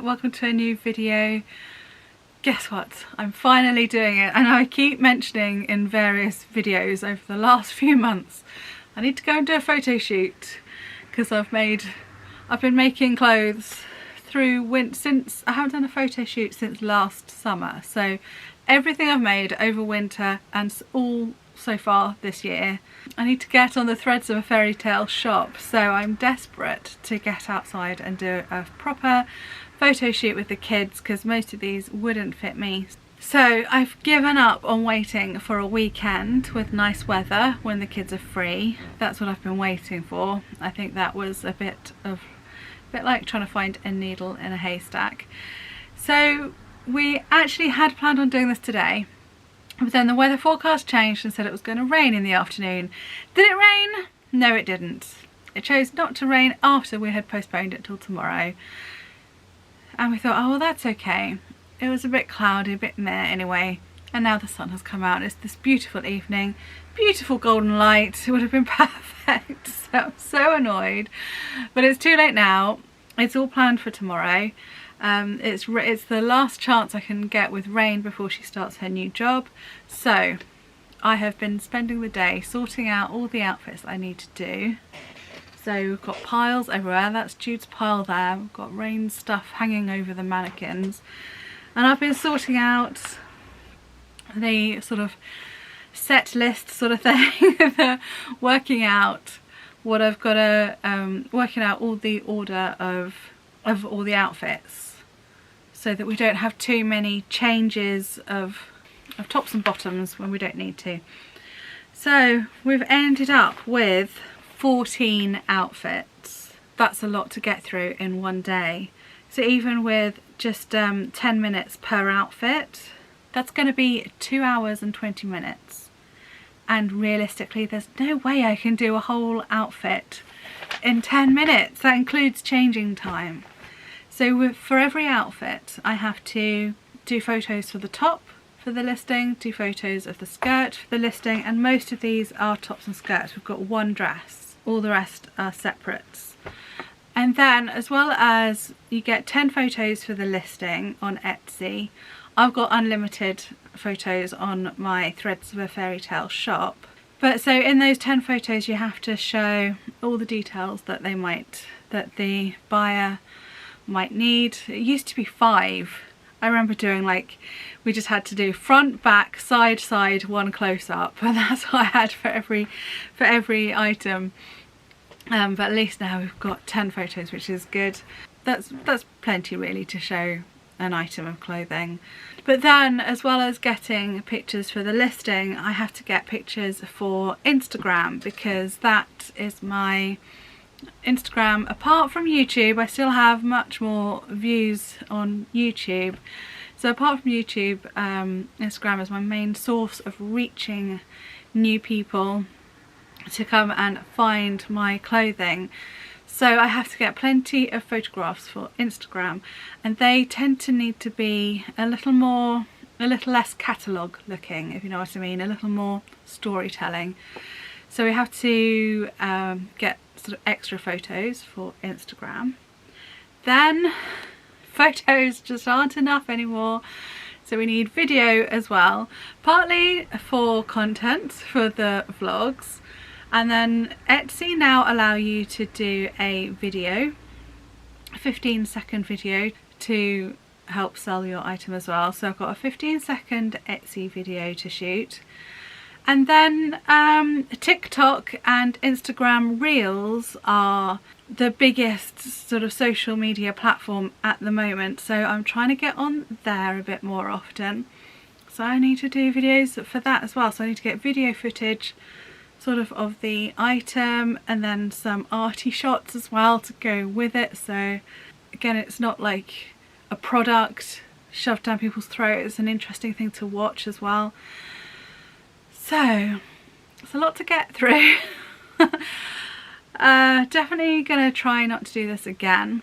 welcome to a new video. Guess what? I'm finally doing it, and I keep mentioning in various videos over the last few months I need to go and do a photo shoot because I've been making clothes through since I haven't done a photo shoot since last summer. So everything I've made over winter and all so far this year, I need to get on the threads of a fairy tale shop. So I'm desperate to get outside and do a proper photo shoot with the kids because most of these wouldn't fit me. So I've given up on waiting for a weekend with nice weather when the kids are free. That's what I've been waiting for. I think that was a bit like trying to find a needle in a haystack. So we actually had planned on doing this today, but then the weather forecast changed and said it was going to rain in the afternoon. Did it rain? No, it didn't. It chose not to rain after we had postponed it till tomorrow. And we thought, oh well, that's okay. It was a bit cloudy, a bit meh anyway. And now the sun has come out. It's this beautiful evening, beautiful golden light. It would have been perfect. So I'm so annoyed, but it's too late now. It's all planned for tomorrow. It's the last chance I can get with Rain before she starts her new job. So I have been spending the day sorting out all the outfits that I need to do. So we've got piles everywhere. That's Jude's pile there. We've got Rain's stuff hanging over the mannequins. And I've been sorting out the sort of set list sort of thing, working out what I've got to, working out all the order of all the outfits so that we don't have too many changes of tops and bottoms when we don't need to. So we've ended up with 14 outfits. That's a lot to get through in one day. So even with just 10 minutes per outfit, that's going to be 2 hours and 20 minutes. And realistically, there's no way I can do a whole outfit in 10 minutes. That includes changing time. So for every outfit, I have to do photos for the top for the listing, do photos of the skirt for the listing, and most of these are tops and skirts. We've got one dress. All the rest are separates. And then, as well as you get 10 photos for the listing on Etsy, I've got unlimited photos on my Threads of a Fairy Tale shop. But so in those 10 photos you have to show all the details that that the buyer might need. It used to be 5. I remember doing we just had to do front, back, side, one close up, and that's what I had for every item. But at least now we've got 10 photos, which is good. That's plenty really to show an item of clothing. But then, as well as getting pictures for the listing, I have to get pictures for Instagram, because that is my Instagram. Apart from YouTube, I still have much more views on YouTube. So apart from YouTube, Instagram is my main source of reaching new people to come and find my clothing. So I have to get plenty of photographs for Instagram, and they tend to need to be a little less catalogue looking, if you know what I mean, a little more storytelling. So we have to get sort of extra photos for Instagram. Then photos just aren't enough anymore, so we need video as well, partly for content for the vlogs. And then Etsy now allow you to do a video, a 15-second video, to help sell your item as well. So I've got a 15-second Etsy video to shoot. And then TikTok and Instagram Reels are the biggest sort of social media platform at the moment. So I'm trying to get on there a bit more often. So I need to do videos for that as well. So I need to get video footage sort of the item, and then some arty shots as well to go with it. So again, it's not like a product shoved down people's throat. It's an interesting thing to watch as well. So it's a lot to get through. Definitely gonna try not to do this again.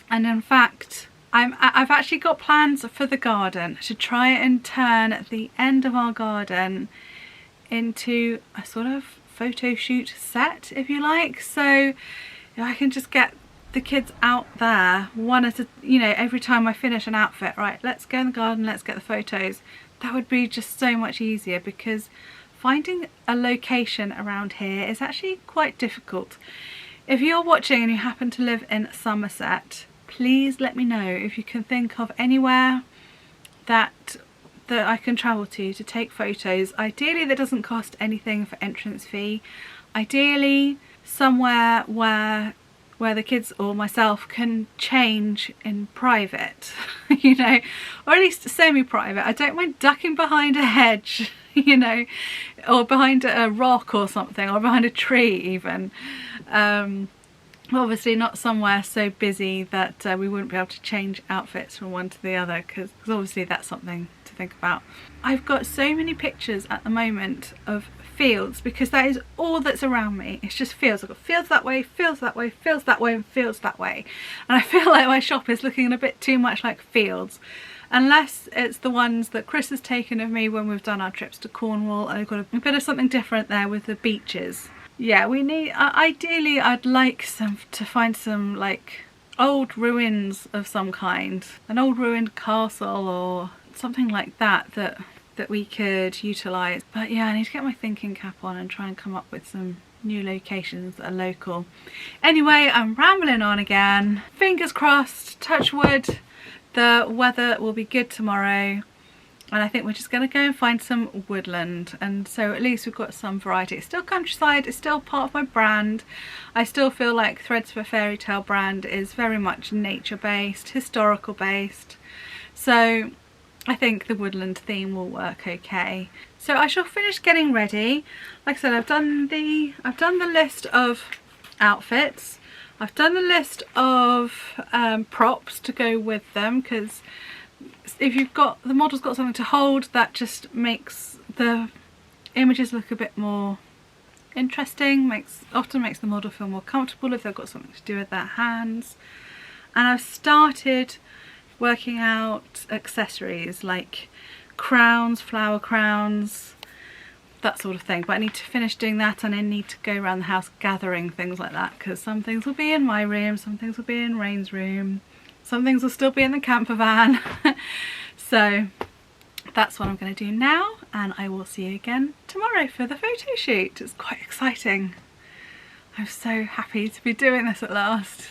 And in fact, I've actually got plans for the garden to try and turn the end of our garden into a sort of photo shoot set, if you like. So if I can just get the kids out there one at a, you know, every time I finish an outfit, right, let's go in the garden, let's get the photos. That would be just so much easier, because finding a location around here is actually quite difficult. If you're watching and you happen to live in Somerset, please let me know if you can think of anywhere that I can travel to take photos. Ideally that doesn't cost anything for entrance fee. Ideally somewhere where the kids or myself can change in private, you know, or at least semi-private. I don't mind ducking behind a hedge, you know, or behind a rock or something, or behind a tree even. Obviously not somewhere so busy that we wouldn't be able to change outfits from one to the other, because obviously that's something to think about. I've got so many pictures at the moment of fields, because that is all that's around me. It's just fields. I've got fields that way, fields that way, fields that way, and fields that way. And I feel like my shop is looking a bit too much like fields. Unless it's the ones that Chris has taken of me when we've done our trips to Cornwall, and I've got a bit of something different there with the beaches. Yeah, we need, ideally I'd like to find some like old ruins of some kind, an old ruined castle or something like that that we could utilise. But yeah, I need to get my thinking cap on and try and come up with some new locations that are local. Anyway, I'm rambling on again. Fingers crossed, touch wood, the weather will be good tomorrow. And I think we're just going to go and find some woodland, and so at least we've got some variety. It's still countryside, it's still part of my brand. I still feel like Threads for Fairytale brand is very much nature based, historical based. So I think the woodland theme will work okay. So I shall finish getting ready. Like I said, I've done the list of outfits. I've done the list of props to go with them, because if you've got, the model's got something to hold, that just makes the images look a bit more interesting, often makes the model feel more comfortable if they've got something to do with their hands. And I've started working out accessories like crowns, flower crowns, that sort of thing. But I need to finish doing that, and I need to go around the house gathering things like that, because some things will be in my room, some things will be in Rain's room, some things will still be in the camper van. So that's what I'm going to do now, and I will see you again tomorrow for the photo shoot. It's quite exciting. I'm so happy to be doing this at last.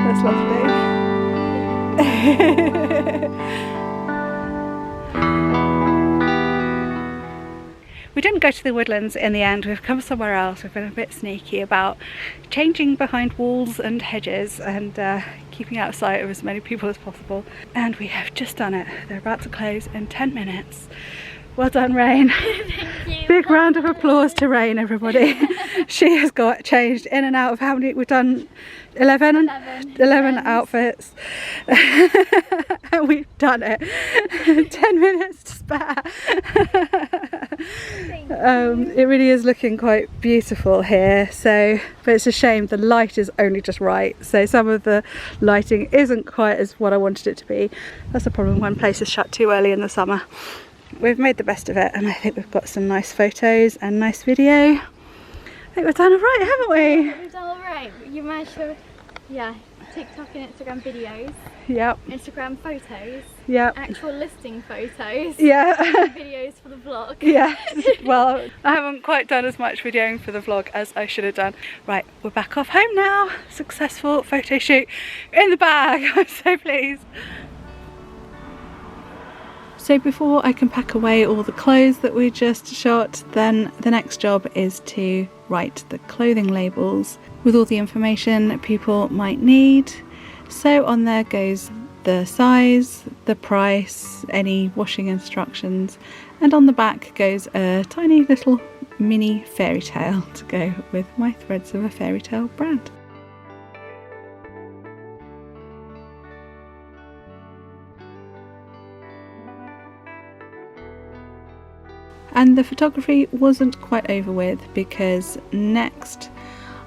That's lovely. We didn't go to the woodlands in the end. We've come somewhere else. We've been a bit sneaky about changing behind walls and hedges and keeping out of sight of as many people as possible. And we have just done it. They're about to close in 10 minutes. Well done, Rain. Thank you. Big round of applause to Rain, everybody. She has got changed in and out of how many? We've done 11 outfits. And we've done it. 10 minutes to spare. It really is looking quite beautiful here, so, but it's a shame the light is only just right, so some of the lighting isn't quite as what I wanted it to be. That's the problem when places shut too early in the summer. We've made the best of it, and I think we've got some nice photos and nice video. I think we've done alright, haven't we? We've done alright. You managed to, yeah, TikTok and Instagram videos. Yep. Instagram photos. Yep. Actual listing photos. Yeah. Videos for the vlog. Yeah. Well, I haven't quite done as much videoing for the vlog as I should have done. Right, we're back off home now. Successful photo shoot in the bag. I'm so pleased. So before I can pack away all the clothes that we just shot, then the next job is to write the clothing labels with all the information people might need. So on there goes the size, the price, any washing instructions, and on the back goes a tiny little mini fairy tale to go with my Threads of a Fairytale brand. And the photography wasn't quite over with, because next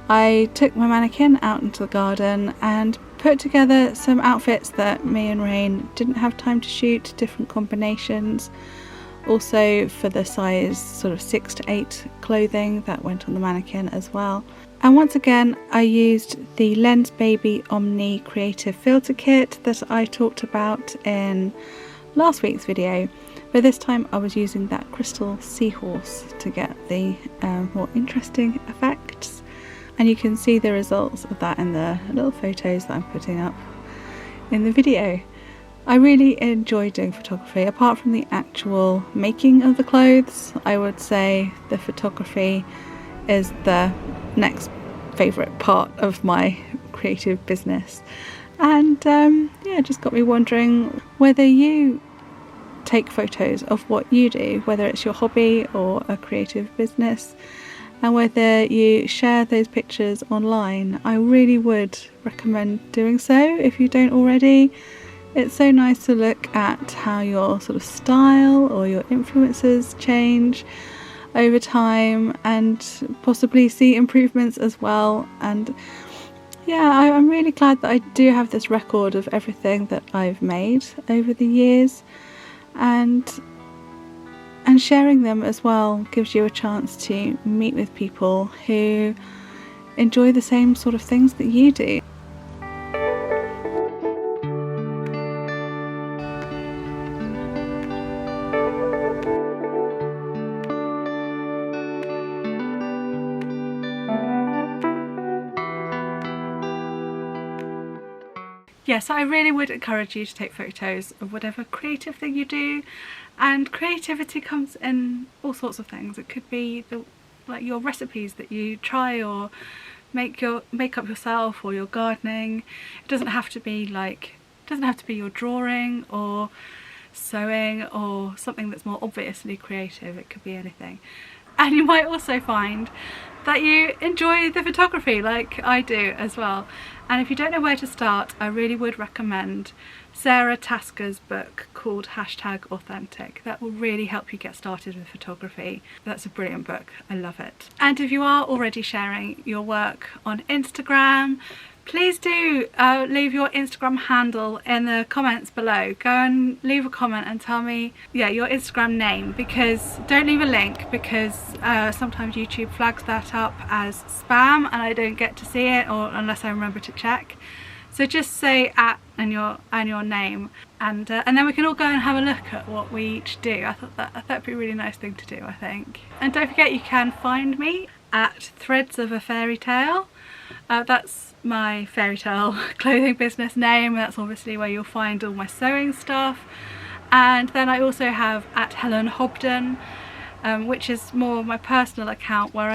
I took my mannequin out into the garden and put together some outfits that me and Rain didn't have time to shoot, different combinations. Also for the size sort of 6 to 8 clothing that went on the mannequin as well. And once again I used the Lens Baby Omni Creative Filter Kit that I talked about in last week's video. But this time I was using that crystal seahorse to get the more interesting effects. And you can see the results of that in the little photos that I'm putting up in the video. I really enjoy doing photography. Apart from the actual making of the clothes, I would say the photography is the next favourite part of my creative business. And yeah, it just got me wondering whether you take photos of what you do, whether it's your hobby or a creative business, and whether you share those pictures online. I really would recommend doing so if you don't already. It's so nice to look at how your sort of style or your influences change over time and possibly see improvements as well. And yeah, I'm really glad that I do have this record of everything that I've made over the years. And sharing them as well gives you a chance to meet with people who enjoy the same sort of things that you do. Yes, I really would encourage you to take photos of whatever creative thing you do, and creativity comes in all sorts of things. It could be like your recipes that you try or make up yourself, or your gardening. It doesn't have to be your drawing or sewing or something that's more obviously creative. It could be anything. And you might also find that you enjoy the photography like I do as well. And if you don't know where to start, I really would recommend Sarah Tasker's book called #Authentic. That will really help you get started with photography. That's a brilliant book, I love it. And if you are already sharing your work on Instagram, please do leave your Instagram handle in the comments below. Go and leave a comment and tell me, yeah, your Instagram name, because don't leave a link, because sometimes YouTube flags that up as spam and I don't get to see it, or unless I remember to check. So just say @ and your name, and then we can all go and have a look at what we each do. I thought that'd be a really nice thing to do, I think. And don't forget, you can find me at Threads of a Fairytale. That's my Fairytale clothing business name. That's obviously where you'll find all my sewing stuff. And then I also have at Helen Hobden, which is more my personal account, where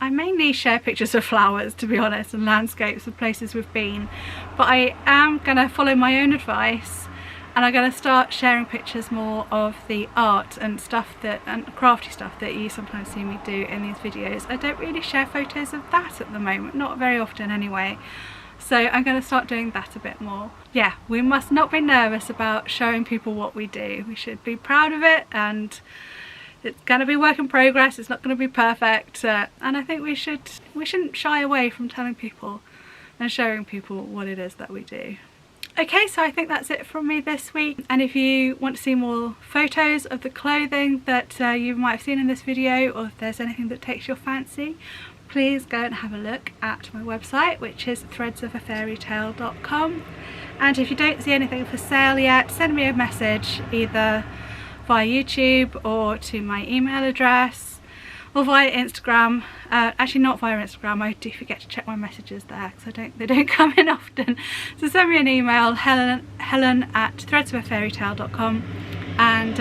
I mainly share pictures of flowers, to be honest, and landscapes of places we've been. But I am going to follow my own advice and I'm going to start sharing pictures more of the art and stuff and crafty stuff that you sometimes see me do in these videos. I don't really share photos of that at the moment, not very often anyway. So I'm going to start doing that a bit more. Yeah, we must not be nervous about showing people what we do. We should be proud of it, and it's going to be work in progress. It's not going to be perfect, and I think we shouldn't shy away from telling people and showing people what it is that we do. Okay, so I think that's it from me this week, and if you want to see more photos of the clothing that you might have seen in this video, or if there's anything that takes your fancy, please go and have a look at my website, which is threadsofafairytale.com. and if you don't see anything for sale yet, send me a message either via YouTube or to my email address, or via Instagram. Actually not via Instagram, I do forget to check my messages there because they don't come in often. So send me an email, Helen at threadsofafairytale.com, and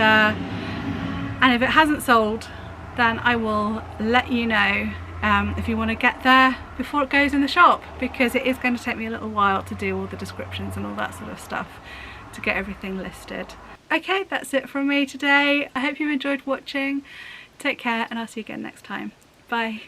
if it hasn't sold, then I will let you know if you want to get there before it goes in the shop, because it is going to take me a little while to do all the descriptions and all that sort of stuff to get everything listed. Okay, that's it from me today. I hope you enjoyed watching. Take care, and I'll see you again next time. Bye.